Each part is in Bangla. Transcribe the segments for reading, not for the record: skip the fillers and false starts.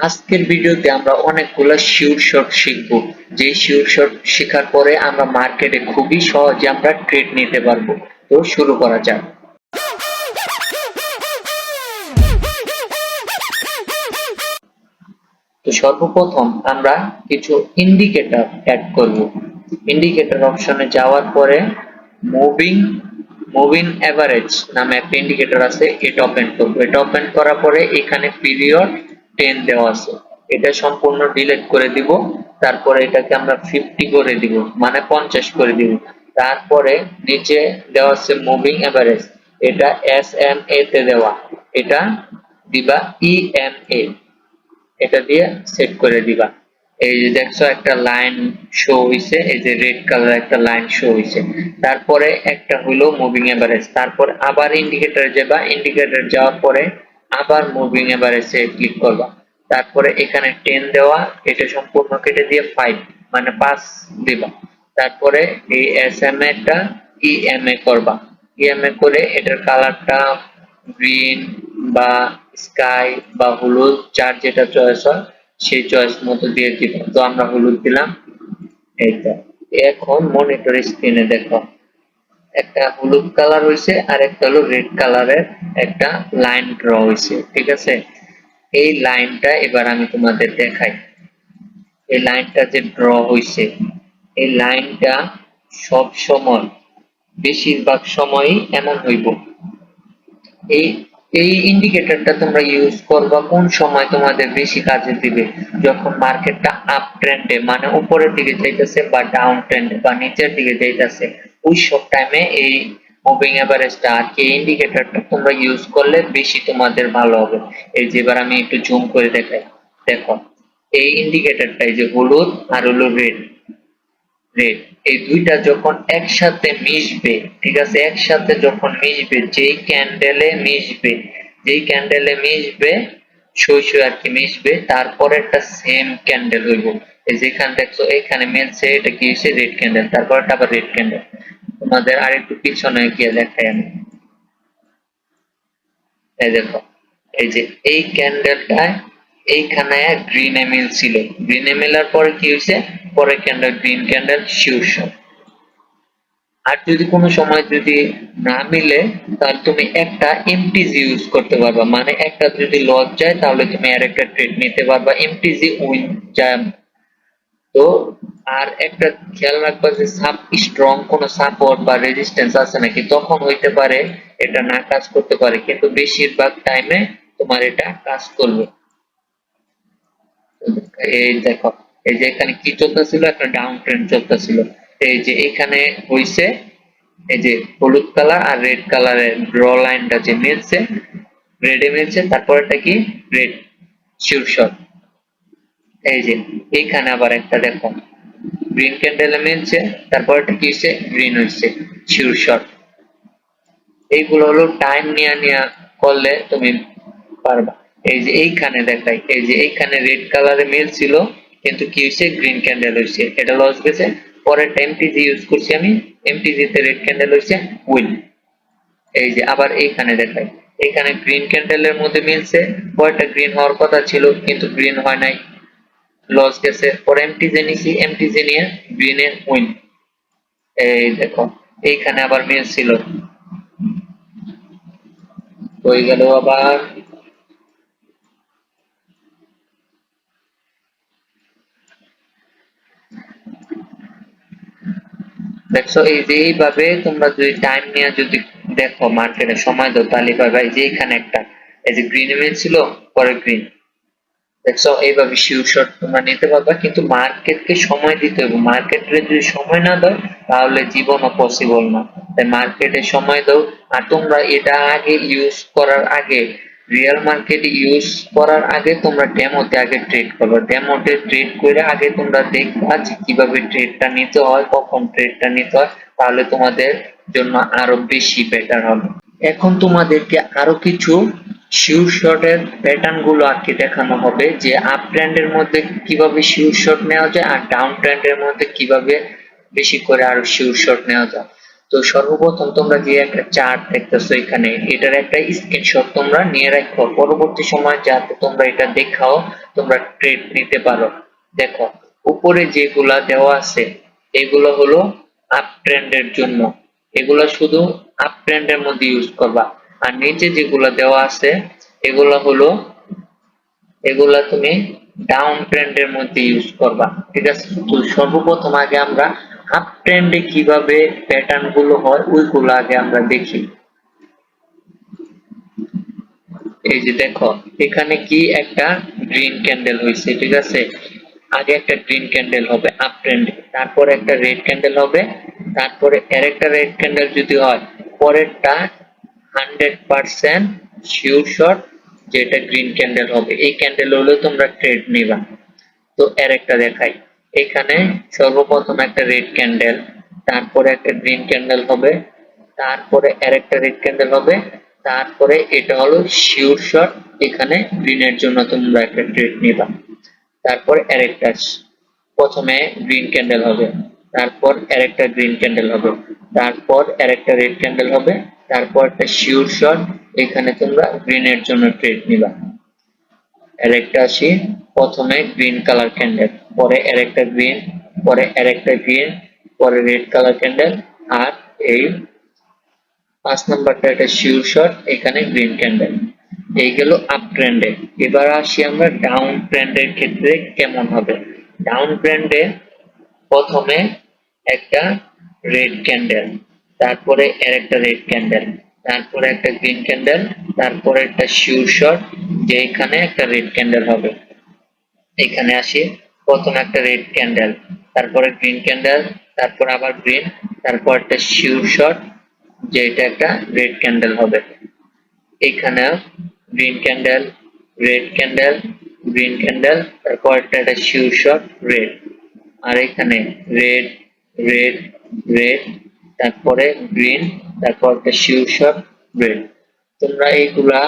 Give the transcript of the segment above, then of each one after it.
আজকের ভিডিওতে আমরা অনেকগুলো শিওর শর্ট শিখব। যে শিওর শর্ট শেখার পরে আমরা মার্কেটে খুবই সহজে আমরা ট্রেড নিতে পারবো। তো শুরু করা যাক। তো সর্বপ্রথম আমরা কিছু ইন্ডিকেটর অ্যাড করব। ইন্ডিকেটর অপশনে যাওয়ার পরে মুভিং মুভিং এভারেজ নামে একটা ইন্ডিকেটর আছে, এটা ওপেন করব। এটা ওপেন করার পরে এখানে পিরিয়ড 10 দেওয়া আছে, এটা সম্পূর্ণ ডিলিট করে দিব। তারপরে এটাকে আমরা 50 করে দিব, মানে 50 করে দিব। তারপরে নিচে দেওয়া আছে মুভিং এভারেজ, এটা SMA তে দেওয়া, এটা দিবা EMA, এটা দিয়ে সেট করে দিবা। এই যে দেখছো একটা লাইন শো হইছে, এই যে রেড কালার একটা লাইন শো হইছে। তারপরে একটা হলো মুভিং এভারেজ, তারপর আবার ইন্ডিকেটরে যাবা, ইন্ডিকেটর যাওয়ার পরে আবার মুভিং এভারেজে ক্লিক করবা। তারপরে এখানে 10 দেওয়া, এটা সম্পূর্ণ কেটে দিয়ে 5 মানে 5 দিবা। তারপরে এই SMA টা EMA করবা, EMA করে এটার কালারটা গ্রিন বা স্কাই বা হলুদ, যার যেটা চয়েস হয় সেই চয়েস মতো দিয়ে দিব। তো আমরা হলুদ দিলাম। এইটা এখন মনিটর স্ক্রিনে দেখো একটা হলুদ কালার হইছে আর একটা হলো রেড কালারের একটা লাইন ড্র হইছে, ঠিক আছে? এই লাইনটা এবার আমি তোমাদের দেখাই। এই লাইনটা যে ড্র হইছে, এই লাইনটা সব সময় বেশিরভাগ সময়ই এমন হইব। এই এই ইন্ডিকেটরটা তোমরা ইউজ করবা কোন সময় তোমাদের বেশি কাজে দিবে? যখন মার্কেটটা আপ ট্রেন্ডে মানে উপরের দিকে যাইতেছে বা ডাউন ট্রেন্ডে বা নিচের দিকে যাইতেছে, ওই সব টাইমে এই মুভিং এভারেজটা আর কি ইন্ডিকেটরটা তোমরা ইউজ করলে বেশি তোমাদের ভালো হবে। এই যে এবার আমি একটু জুম করে দেখাই, দেখো এই ইন্ডিকেটরটা, এই যে হলুদ আর হলো রেড, রেড এই দুইটা যখন একসাথে মিশবে, ঠিক আছে, একসাথে যখন মিশবে, যেই ক্যান্ডেলে মিশবে সই সই আর কি মিশবে, তারপরে একটা সেম ক্যান্ডেল হইব। এই যেখানে দেখছো এখানে মিলছে, এটা কি হইছে? Red candle. তারপর একটা আবার রেড ক্যান্ডেল। তোমাদের আরেকটু পিছনে গিয়ে দেখাই আমি। এই দেখো, এই যে এই ক্যান্ডেলটায় এইখানে গ্রিনে মিল ছিল, গ্রিনে মিলার পরে কি হয়েছে? পরে ক্যান্ডেল গ্রিন ক্যান্ডেল শীর্ষ। আর যদি কোনো সময় যদি না মিলে, তাহলে তুমি একটা এমটিজি ইউজ করতে পারবা, মানে একটা যদি লস যায় তাহলে তুমি আর একটা ট্রেড নিতে পারবা, এমটিজি উইন যায়। তো আর একটা খেয়াল রাখবা যে স্ট্রং কোনো সাপোর্ট বা রেজিস্ট্যান্স আছে নাকি, তখন হইতে পারে এটা না কাজ করতে পারে, কিন্তু বেশিরভাগ টাইমে তোমার এটা কাজ করবে। এই দেখো, এই যে এখানে কি চলতেছিল? একটা ডাউন ট্রেন্ড চলতেছিল। এই যে এখানে হইছে, এই যে হলুদ কালার আর রেড কালারের ড্র লাইনটা যে মিলছে, রেডে মিলছে, তারপরটা কি? রেড শীর্ষ। এই যে এইখানে আবার একটা দেখো গ্রিন ক্যান্ডেলে মিলছে, তারপরটা কি হচ্ছে? গ্রিন হচ্ছে শীর্ষ। এইগুলো হলো টাইম নিয়ে নিয়ে করলে তুমি পারবা। এই যে এইখানে দেখাই, এই যে এইখানে রেড কালারে মিল ছিল, কিন্তু কি হয়েছে? গ্রিন ক্যান্ডেল হয়েছে, এটা লস গেছে। পরে এমটিজি ইউজ করছি আমি, এমটিজি তে রেড ক্যান্ডেল হয়েছে উইন। এই যে আবার এইখানে দেখাই, এখানে গ্রিন ক্যান্ডেলের মধ্যে মিলছে, পরেরটা গ্রিন হওয়ার কথা ছিল কিন্তু গ্রিন হয় নাই, লস গেছে। পরে এমটিজি নিছি, এমটিজি নিয়ে গ্রিনে উইন। এই দেখো এইখানে আবার মিলছিল, হয়ে গেল আবার। দেখছো এই যে এইভাবে তোমরা যদি টাইম নিয়ে যদি দেখো মার্কেটে সময় দাও, তাহলে পাবে এই যে এখানে একটা, এই যে গ্রিন ইমেজ ছিল, পরে গ্রিন। দেখছো এইভাবে শিওর শট তোমরা নিতে পারবা, কিন্তু মার্কেটকে সময় দিতে হবে। মার্কেটে যদি সময় না দাও তাহলে জীবনও পসিবল না। তাই মার্কেটে সময় দাও। আর তোমরা এটা আগে ইউজ করার আগে, রিয়েল মার্কেট ইউজ করার আগে তোমরা ডেমোতে আগে ট্রেড করবে। ডেমোতে ট্রেড করে আগে তোমরা দেখবা যে কিভাবে ট্রেডটা নিতে হয়, কখন ট্রেডটা নিতে হয়, তাহলে তোমাদের জন্য আরো বেশি বেটার হবে। এখন তোমাদেরকে আরো কিছু শিওর শটের প্যাটার্ন গুলো আর কি দেখানো হবে, যে আপ ট্রেন্ডের মধ্যে কিভাবে শিওর শট নেওয়া যায় আর ডাউন ট্রেন্ডের মধ্যে কিভাবে বেশি করে আরো শিওর শট নেওয়া যায়। তো সর্বপ্রথম তোমরা যে একটা চার্ট দেখতেছো এখানে, এটার একটা স্ক্রিনশট তোমরা নিয়ে রাখো পরবর্তী সময় যাতে তোমরা এটা দেখাও, তোমরা ট্রেড নিতে পারো। দেখো উপরে যেগুলা দেওয়া আছে এগুলো হলো আপ ট্রেন্ডের জন্য, এগুলা শুধু আপ ট্রেন্ডের মধ্যে ইউজ করবা। আর নিচে যেগুলা দেওয়া আছে এগুলা হলো, এগুলা তুমি ডাউন ট্রেন্ডের মধ্যে ইউজ করবা, ঠিক আছে। তো সর্বপ্রথম আগে আমরা আপ ট্রেন্ডে কিভাবে প্যাটার্ন গুলো হয় ওইগুলো আগে আমরা দেখি। এই যে দেখো এখানে কি একটা গ্রিন ক্যান্ডেল হয়েছে, ঠিক আছে। আগে একটা গ্রিন ক্যান্ডেল হবে আপ ট্রেন্ডে, তারপরে একটা রেড ক্যান্ডেল হবে, তারপরে আরেকটা রেড ক্যান্ডেল যদি হয় পরেরটা 100% শিওর শট যেটা গ্রিন ক্যান্ডেল হবে, এই ক্যান্ডেল হলে তোমরা ট্রেড নিবা। তো আরেকটা দেখাই, এখানে সর্বপ্রথম একটা রেড ক্যান্ডেল, তারপরে একটা গ্রিন ক্যান্ডেল হবে, তারপরে আরেকটা রেড ক্যান্ডেল হবে, তারপরে এটা হলো শিওর শট, এখানে গ্রিনের জন্য তোমরা একটা ট্রেড নিবা। তারপর আরেকটা প্রথমে গ্রিন ক্যান্ডেল হবে, তারপর আরেকটা গ্রিন ক্যান্ডেল হবে, তারপর আরেকটা রেড ক্যান্ডেল হবে, তারপর একটা শিওর শট, এখানে তোমরা গ্রিনের জন্য ট্রেড নিবা। আরেকটা আসি, প্রথমে গ্রিন কালার ক্যান্ডেল, পরে আরেকটা গ্রিন, পরে আরেকটা গ্রিন, পরে রেড কালার ক্যান্ডেল, আর এই 5 নাম্বারটা একটা শিওর শট, এখানে গ্রিন ক্যান্ডেল। এই গেল আপ ট্রেন্ডে। এবার আসি আমরা ডাউন ট্রেন্ডের ক্ষেত্রে কেমন হবে। ডাউন ট্রেন্ডে প্রথমে একটা রেড ক্যান্ডেল, তারপরে আরেকটা রেড ক্যান্ডেল, তারপরে একটা গ্রিন ক্যান্ডেল, তারপরে একটা শিওর শট যে এখানে একটা রেড ক্যান্ডেল হবে। এখানে আসি, প্রথমে একটা রেড ক্যান্ডেল, তারপরে গ্রিন ক্যান্ডেল, তারপর আবার গ্রিন, তারপর একটা শিওর শট যে এটা একটা রেড ক্যান্ডেল হবে। এখানে green candle, red candle, green candle, তারপর একটা শিওর শট রেড, আর এখানে রেড, রেড, রেড, তারপরে গ্রিন, তারপর একটা শিওর শট রেড। তোমরা এইগুলা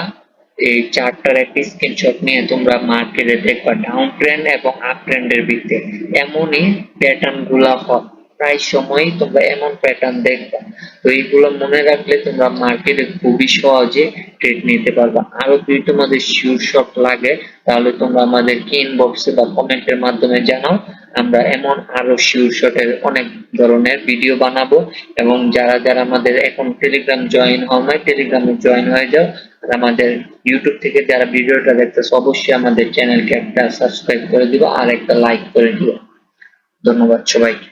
এই চারটার একটা স্ক্রিনশট নিয়ে তোমরা মার্কেটে দেখবা ডাউন ট্রেন্ড এবং আপ ট্রেন্ডের ভিত্তিতে এমনই প্যাটার্ন গুলা হয়, প্রায় সময়ই তোমরা এমন প্যাটার্ন দেখবা। তো এইগুলো মনে রাখলে তোমরা মার্কেটে খুবই সহজে ট্রেড নিতে পারবা। আরো যদি তোমাদের শিওর শট লাগে তাহলে তোমরা আমাদেরকে ইনবক্সে বা কমেন্টের মাধ্যমে জানাও, আমরা এমন আরো শিওর শটের অনেক ধরনের ভিডিও বানাবো। এবং যারা যারা আমাদের এখন টেলিগ্রাম জয়েন হও নাই, টেলিগ্রামে জয়েন হয়ে যাও। আর আমাদের ইউটিউব থেকে যারা ভিডিওটা দেখতেছো অবশ্যই আমাদের চ্যানেলকে একটা সাবস্ক্রাইব করে দিবা আর একটা লাইক করে দিবা। ধন্যবাদ সবাইকে।